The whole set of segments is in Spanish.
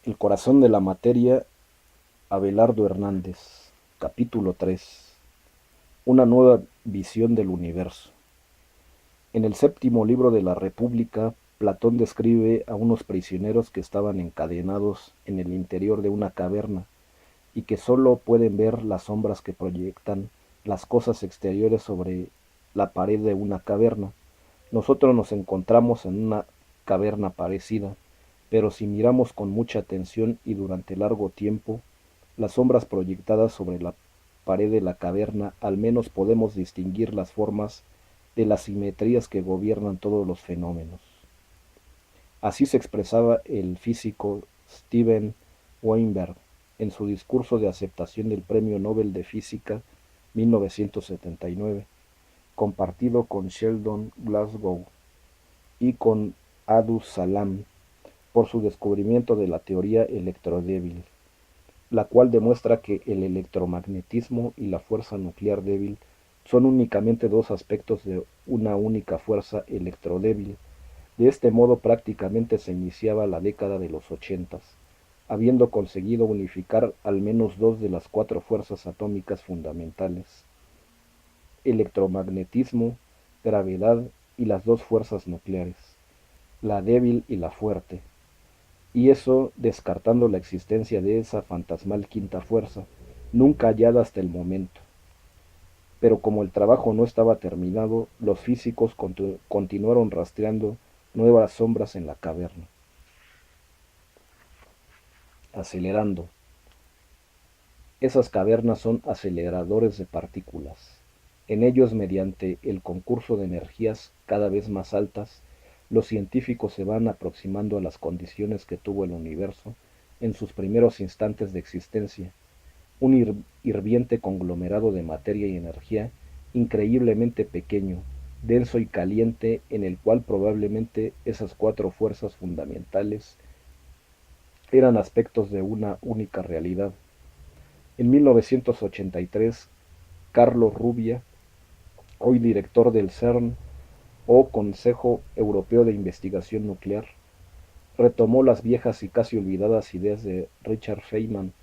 El corazón de la materia, Abelardo Hernández. Capítulo 3. Una nueva visión del universo. En el séptimo libro de la República, Platón describe a unos prisioneros que estaban encadenados en el interior de una caverna y que sólo pueden ver las sombras que proyectan las cosas exteriores sobre la pared de una caverna. Nosotros nos encontramos en una caverna parecida, pero si miramos con mucha atención y durante largo tiempo, las sombras proyectadas sobre la pared de la caverna, al menos podemos distinguir las formas de las simetrías que gobiernan todos los fenómenos. Así se expresaba el físico Steven Weinberg en su discurso de aceptación del Premio Nobel de Física 1979, compartido con Sheldon Glasgow y con Abdus Salam por su descubrimiento de la teoría electrodébil, la cual demuestra que el electromagnetismo y la fuerza nuclear débil son únicamente dos aspectos de una única fuerza electrodébil. De este modo prácticamente se iniciaba la década de los ochentas, habiendo conseguido unificar al menos dos de las cuatro fuerzas atómicas fundamentales: electromagnetismo, gravedad y las dos fuerzas nucleares, la débil y la fuerte, y eso descartando la existencia de esa fantasmal quinta fuerza, nunca hallada hasta el momento. Pero como el trabajo no estaba terminado, los físicos continuaron rastreando nuevas sombras en la caverna. Acelerando. Esas cavernas son aceleradores de partículas. En ellos, mediante el concurso de energías cada vez más altas, los científicos se van aproximando a las condiciones que tuvo el universo en sus primeros instantes de existencia, un hirviente conglomerado de materia y energía increíblemente pequeño, denso y caliente, en el cual probablemente esas cuatro fuerzas fundamentales eran aspectos de una única realidad. En 1983, Carlos Rubbia, hoy director del CERN o Consejo Europeo de Investigación Nuclear, retomó las viejas y casi olvidadas ideas de Richard Feynman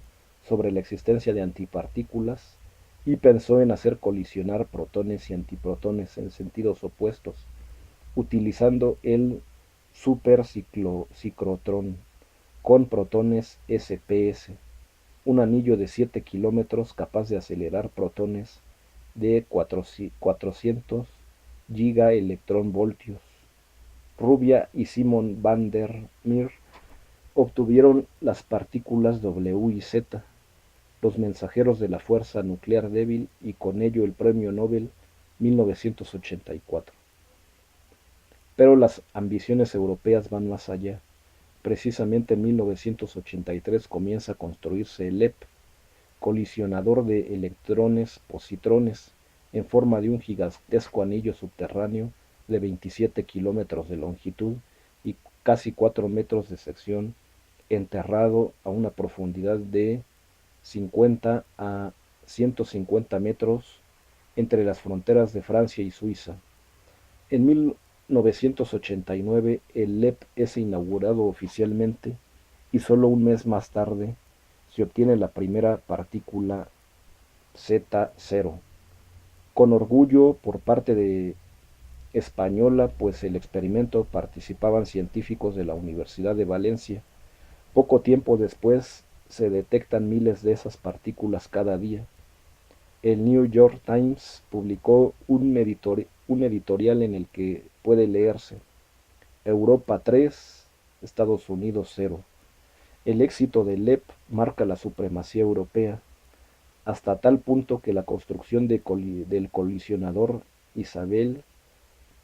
sobre la existencia de antipartículas y pensó en hacer colisionar protones y antiprotones en sentidos opuestos, utilizando el superciclotrón con protones SPS, un anillo de 7 kilómetros capaz de acelerar protones de 400 gigaelectronvoltios. Rubia y Simon van der Meer obtuvieron las partículas W y Z, los mensajeros de la fuerza nuclear débil, y con ello el Premio Nobel 1984. Pero las ambiciones europeas van más allá. Precisamente en 1983 comienza a construirse el LEP, colisionador de electrones-positrones, en forma de un gigantesco anillo subterráneo de 27 kilómetros de longitud y casi 4 metros de sección, enterrado a una profundidad de 50 a 150 metros entre las fronteras de Francia y Suiza. En 1989 el LEP es inaugurado oficialmente y solo un mes más tarde se obtiene la primera partícula Z0. Con orgullo por parte de española, pues el experimento participaban científicos de la Universidad de Valencia. Poco tiempo después se detectan miles de esas partículas cada día. El New York Times publicó un editorial en el que puede leerse: Europa 3, Estados Unidos 0. El éxito del LEP marca la supremacía europea, hasta tal punto que la construcción del colisionador Isabel,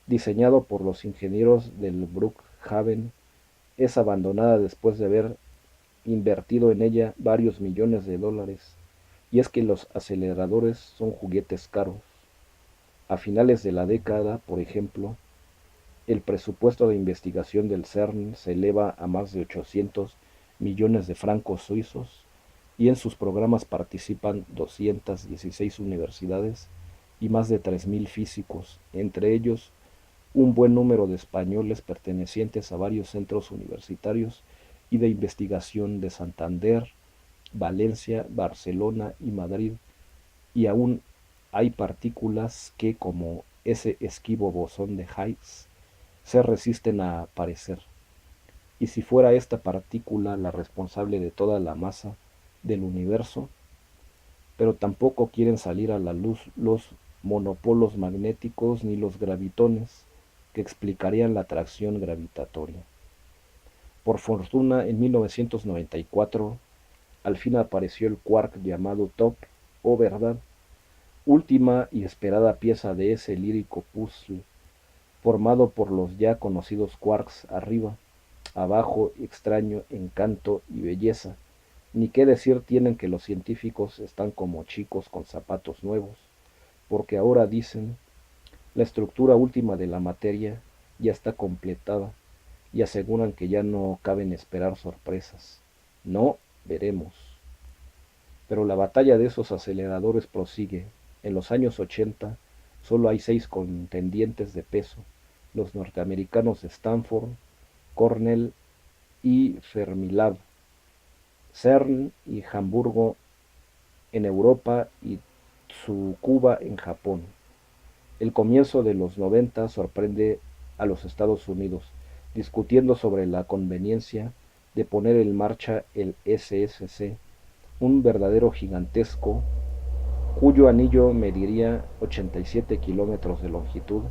diseñado por los ingenieros del Brookhaven, es abandonada después de haber invertido en ella varios millones de dólares. Y es que los aceleradores son juguetes caros. A finales de la década, por ejemplo, el presupuesto de investigación del CERN se eleva a más de 800 millones de francos suizos, y en sus programas participan 216 universidades y más de 3.000 físicos, entre ellos un buen número de españoles pertenecientes a varios centros universitarios y de Investigación de Santander, Valencia, Barcelona y Madrid, y aún hay partículas que, como ese esquivo bosón de Higgs, se resisten a aparecer. Y si fuera esta partícula la responsable de toda la masa del universo, pero tampoco quieren salir a la luz los monopolos magnéticos ni los gravitones que explicarían la atracción gravitatoria. Por fortuna, en 1994, al fin apareció el quark llamado Top, o verdad, última y esperada pieza de ese lírico puzzle, formado por los ya conocidos quarks arriba, abajo, extraño, encanto y belleza. Ni qué decir tienen que los científicos están como chicos con zapatos nuevos, porque ahora dicen, la estructura última de la materia ya está completada y aseguran que ya no caben esperar sorpresas. No veremos. Pero la batalla de esos aceleradores prosigue. En los años 80 solo hay 6 contendientes de peso, los norteamericanos Stanford, Cornell y Fermilab, CERN y Hamburgo en Europa y Tsukuba en Japón. El comienzo de los 90 sorprende a los Estados Unidos, discutiendo sobre la conveniencia de poner en marcha el SSC, un verdadero gigantesco cuyo anillo mediría 87 kilómetros de longitud,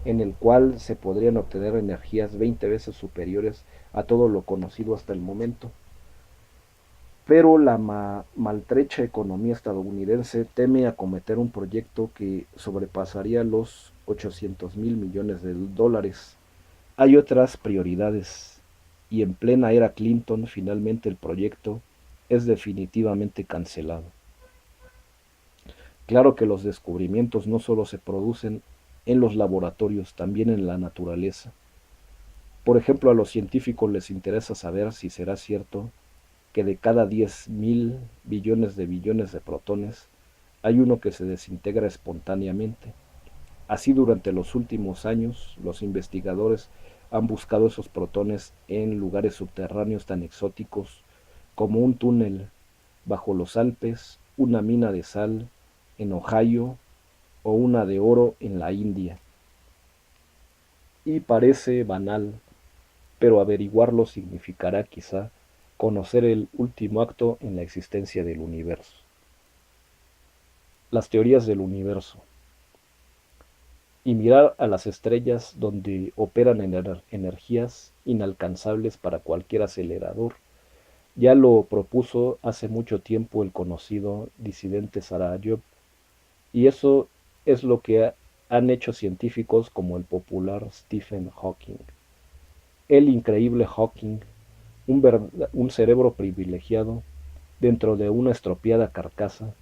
en el cual se podrían obtener energías 20 veces superiores a todo lo conocido hasta el momento. Pero la maltrecha economía estadounidense teme acometer un proyecto que sobrepasaría los 800 mil millones de dólares. Hay otras prioridades, y en plena era Clinton finalmente el proyecto es definitivamente cancelado. Claro que los descubrimientos no solo se producen en los laboratorios, también en la naturaleza. Por ejemplo, a los científicos les interesa saber si será cierto que de cada 10.000 billones de protones hay uno que se desintegra espontáneamente. Así, durante los últimos años, los investigadores han buscado esos protones en lugares subterráneos tan exóticos como un túnel bajo los Alpes, una mina de sal en Ohio o una de oro en la India. Y parece banal, pero averiguarlo significará quizá conocer el último acto en la existencia del universo. Las teorías del universo. Y mirar a las estrellas donde operan energías inalcanzables para cualquier acelerador. Ya lo propuso hace mucho tiempo el conocido disidente Sarajov, y eso es lo que han hecho científicos como el popular Stephen Hawking. El increíble Hawking, un cerebro privilegiado dentro de una estropeada carcasa.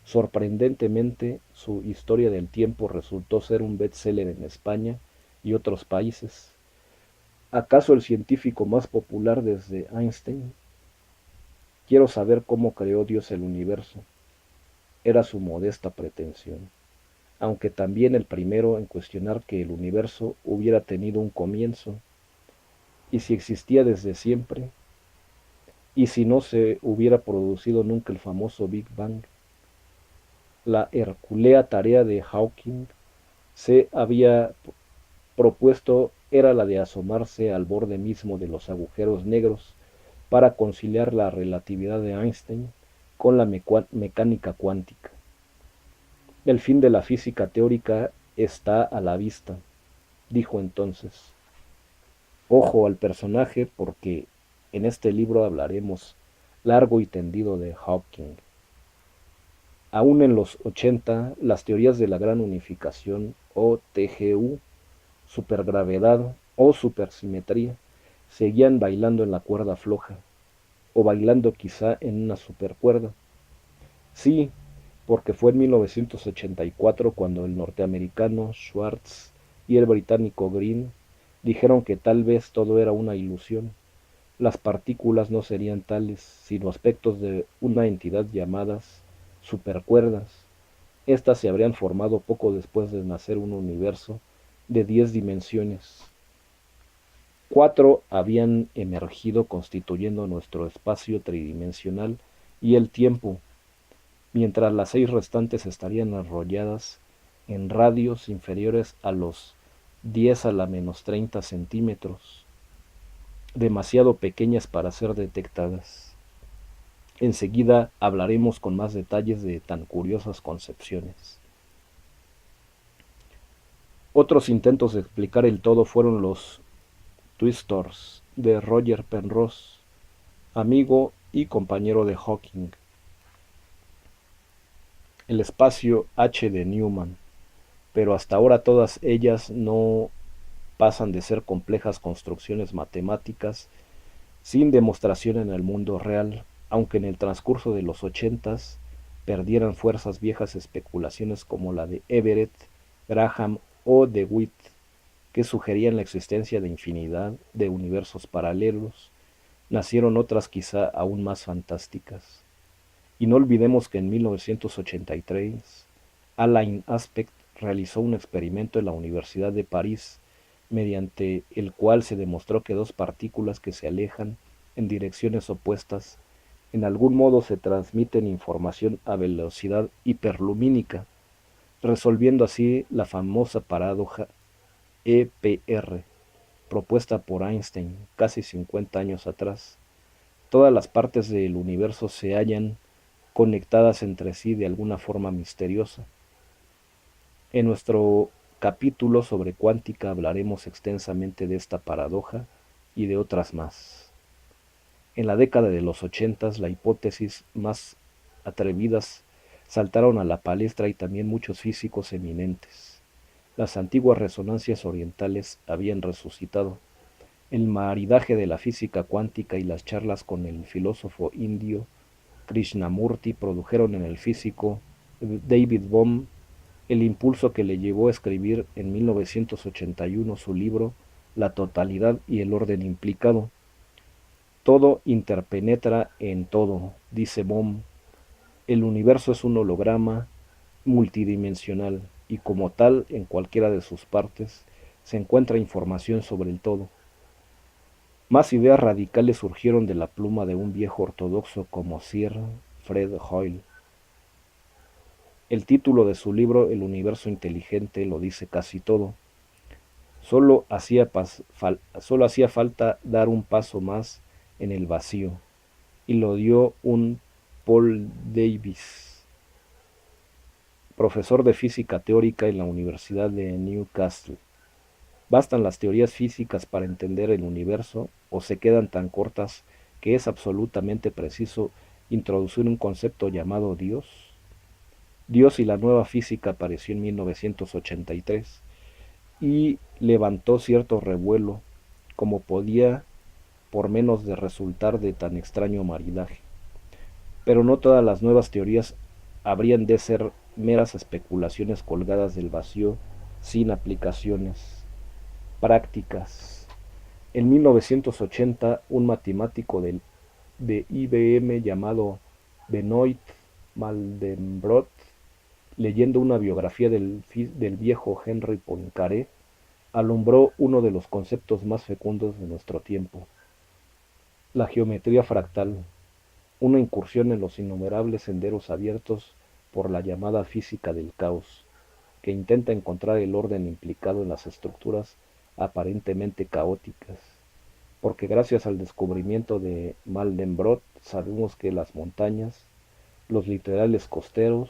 Sorprendentemente, su Historia del tiempo resultó ser un bestseller en España y otros países. ¿Acaso el científico más popular desde Einstein? Quiero saber cómo creó Dios el universo. Era su modesta pretensión, aunque también el primero en cuestionar que el universo hubiera tenido un comienzo, y si existía desde siempre, y si no se hubiera producido nunca el famoso Big Bang. La hercúlea tarea de Hawking se había propuesto era la de asomarse al borde mismo de los agujeros negros para conciliar la relatividad de Einstein con la mecánica cuántica. El fin de la física teórica está a la vista, dijo entonces. Ojo al personaje porque en este libro hablaremos largo y tendido de Hawking. Aún en los 80, las teorías de la gran unificación o TGU, supergravedad o supersimetría seguían bailando en la cuerda floja, o bailando quizá en una supercuerda. Sí, porque fue en 1984 cuando el norteamericano Schwartz y el británico Green dijeron que tal vez todo era una ilusión. Las partículas no serían tales, sino aspectos de una entidad llamadas supercuerdas. Estas se habrían formado poco después de nacer un universo de 10 dimensiones. 4 habían emergido constituyendo nuestro espacio tridimensional y el tiempo, mientras las 6 restantes estarían enrolladas en radios inferiores a los 10 a la menos 30 centímetros, demasiado pequeñas para ser detectadas. Enseguida hablaremos con más detalles de tan curiosas concepciones. Otros intentos de explicar el todo fueron los twistors de Roger Penrose, amigo y compañero de Hawking, el espacio H de Newman, pero hasta ahora todas ellas no pasan de ser complejas construcciones matemáticas sin demostración en el mundo real, aunque en el transcurso de los 80s perdieran fuerzas viejas especulaciones como la de Everett, Graham o DeWitt, que sugerían la existencia de infinidad de universos paralelos. Nacieron otras quizá aún más fantásticas. Y no olvidemos que en 1983 Alain Aspect realizó un experimento en la Universidad de París, mediante el cual se demostró que dos partículas que se alejan en direcciones opuestas en algún modo se transmiten información a velocidad hiperlumínica, resolviendo así la famosa paradoja EPR, propuesta por Einstein casi 50 años atrás. Todas las partes del universo se hallan conectadas entre sí de alguna forma misteriosa. En nuestro capítulo sobre cuántica hablaremos extensamente de esta paradoja y de otras más. En la década de los 80, la hipótesis más atrevidas saltaron a la palestra y también muchos físicos eminentes. Las antiguas resonancias orientales habían resucitado. El maridaje de la física cuántica y las charlas con el filósofo indio Krishnamurti produjeron en el físico David Bohm el impulso que le llevó a escribir en 1981 su libro La totalidad y el orden implicado. Todo interpenetra en todo, dice Bohm. El universo es un holograma multidimensional y como tal, en cualquiera de sus partes, se encuentra información sobre el todo. Más ideas radicales surgieron de la pluma de un viejo ortodoxo como Sir Fred Hoyle. El título de su libro El universo inteligente lo dice casi todo. Solo hacía falta dar un paso más en el vacío, y lo dio un Paul Davies, profesor de física teórica en la Universidad de Newcastle. ¿Bastan las teorías físicas para entender el universo o se quedan tan cortas que es absolutamente preciso introducir un concepto llamado Dios? Dios y la nueva física apareció en 1983 y levantó cierto revuelo, como podía por menos de resultar de tan extraño maridaje. Pero no todas las nuevas teorías habrían de ser meras especulaciones colgadas del vacío sin aplicaciones prácticas. En 1980, un matemático de IBM llamado Benoit Mandelbrot, leyendo una biografía del viejo Henry Poincaré, alumbró uno de los conceptos más fecundos de nuestro tiempo: la geometría fractal, una incursión en los innumerables senderos abiertos por la llamada física del caos, que intenta encontrar el orden implicado en las estructuras aparentemente caóticas, porque gracias al descubrimiento de Mandelbrot sabemos que las montañas, los litorales costeros,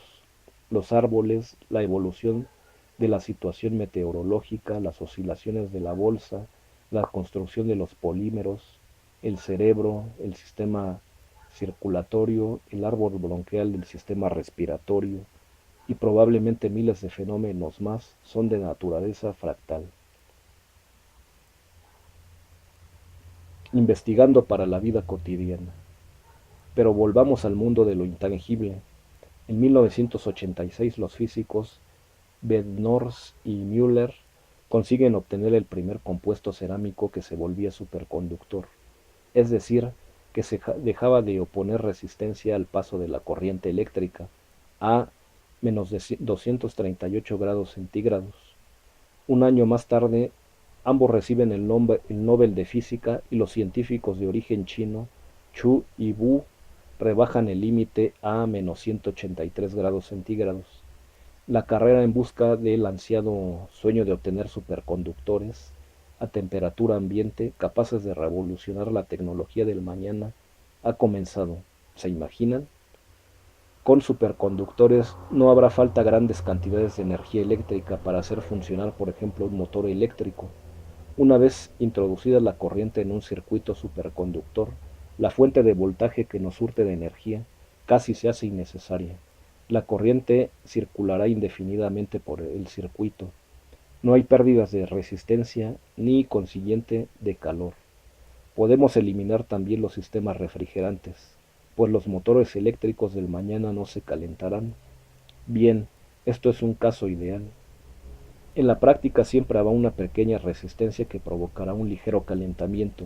los árboles, la evolución de la situación meteorológica, las oscilaciones de la bolsa, la construcción de los polímeros, el cerebro, el sistema circulatorio, el árbol bronquial del sistema respiratorio y probablemente miles de fenómenos más son de naturaleza fractal. Investigando para la vida cotidiana. Pero volvamos al mundo de lo intangible. En 1986 los físicos Bednorz y Müller consiguen obtener el primer compuesto cerámico que se volvía superconductor, es decir, que se dejaba de oponer resistencia al paso de la corriente eléctrica a menos de 238 grados centígrados. Un año más tarde, Ambos reciben el Nobel de Física y los científicos de origen chino, Chu y Wu, rebajan el límite a -183 grados centígrados. La carrera en busca del ansiado sueño de obtener superconductores a temperatura ambiente capaces de revolucionar la tecnología del mañana ha comenzado. ¿Se imaginan? Con superconductores no habrá falta grandes cantidades de energía eléctrica para hacer funcionar, por ejemplo, un motor eléctrico. Una vez introducida la corriente en un circuito superconductor, la fuente de voltaje que nos surte de energía casi se hace innecesaria. La corriente circulará indefinidamente por el circuito. No hay pérdidas de resistencia ni consiguiente de calor. Podemos eliminar también los sistemas refrigerantes, pues los motores eléctricos del mañana no se calentarán. Bien, esto es un caso ideal. En la práctica siempre habrá una pequeña resistencia que provocará un ligero calentamiento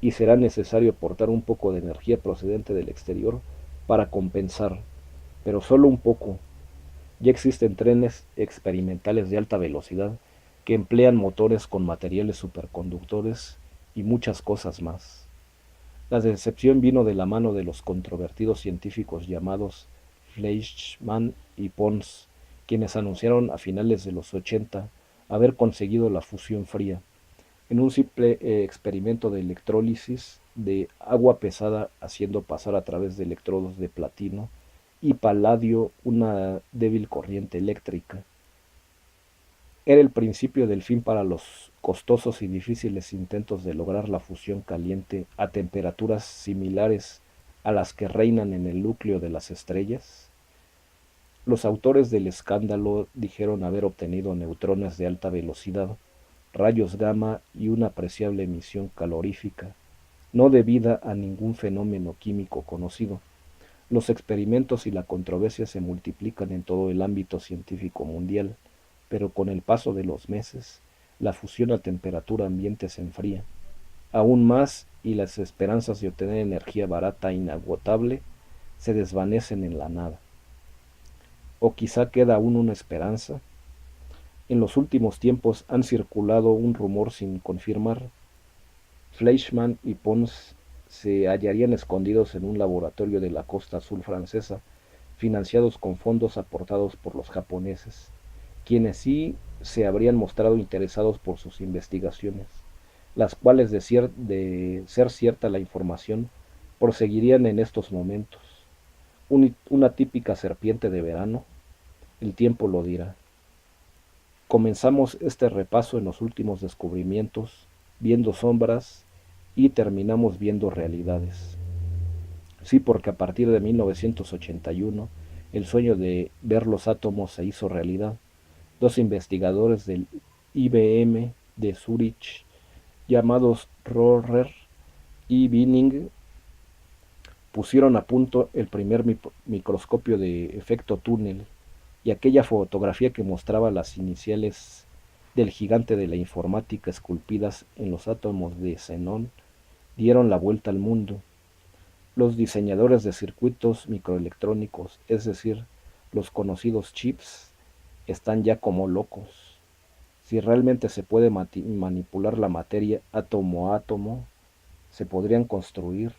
y será necesario aportar un poco de energía procedente del exterior para compensar, pero solo un poco. Ya existen trenes experimentales de alta velocidad que emplean motores con materiales superconductores y muchas cosas más. La decepción vino de la mano de los controvertidos científicos llamados Fleischmann y Pons, quienes anunciaron a finales de los 80 haber conseguido la fusión fría, en un simple experimento de electrólisis de agua pesada haciendo pasar a través de electrodos de platino y paladio una débil corriente eléctrica. Era el principio del fin para los costosos y difíciles intentos de lograr la fusión caliente a temperaturas similares a las que reinan en el núcleo de las estrellas. Los autores del escándalo dijeron haber obtenido neutrones de alta velocidad, rayos gamma y una apreciable emisión calorífica, no debida a ningún fenómeno químico conocido. Los experimentos y la controversia se multiplican en todo el ámbito científico mundial, pero con el paso de los meses, la fusión a temperatura ambiente se enfría aún más y las esperanzas de obtener energía barata e inagotable se desvanecen en la nada. O quizá queda aún una esperanza. En los últimos tiempos han circulado un rumor sin confirmar. Fleischmann y Pons se hallarían escondidos en un laboratorio de la costa azul francesa, financiados con fondos aportados por los japoneses, quienes sí se habrían mostrado interesados por sus investigaciones, las cuales de ser cierta la información, proseguirían en estos momentos. Una típica serpiente de verano, el tiempo lo dirá. Comenzamos este repaso en los últimos descubrimientos, viendo sombras y terminamos viendo realidades. Sí, porque a partir de 1981 el sueño de ver los átomos se hizo realidad. Dos investigadores del IBM de Zurich, llamados Rohrer y Binning, pusieron a punto el primer microscopio de efecto túnel y aquella fotografía que mostraba las iniciales del gigante de la informática esculpidas en los átomos de xenón dieron la vuelta al mundo. Los diseñadores de circuitos microelectrónicos, es decir, los conocidos chips, están ya como locos. Si realmente se puede manipular la materia átomo a átomo, se podrían construir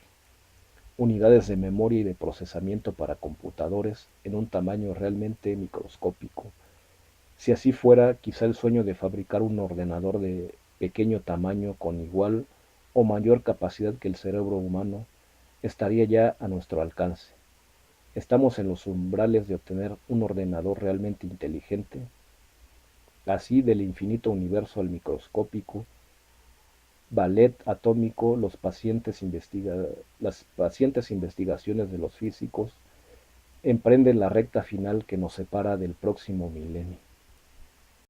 unidades de memoria y de procesamiento para computadores en un tamaño realmente microscópico. Si así fuera, quizá el sueño de fabricar un ordenador de pequeño tamaño con igual o mayor capacidad que el cerebro humano estaría ya a nuestro alcance. Estamos en los umbrales de obtener un ordenador realmente inteligente. Así, del infinito universo al microscópico, ballet atómico, las pacientes investigaciones de los físicos emprenden la recta final que nos separa del próximo milenio.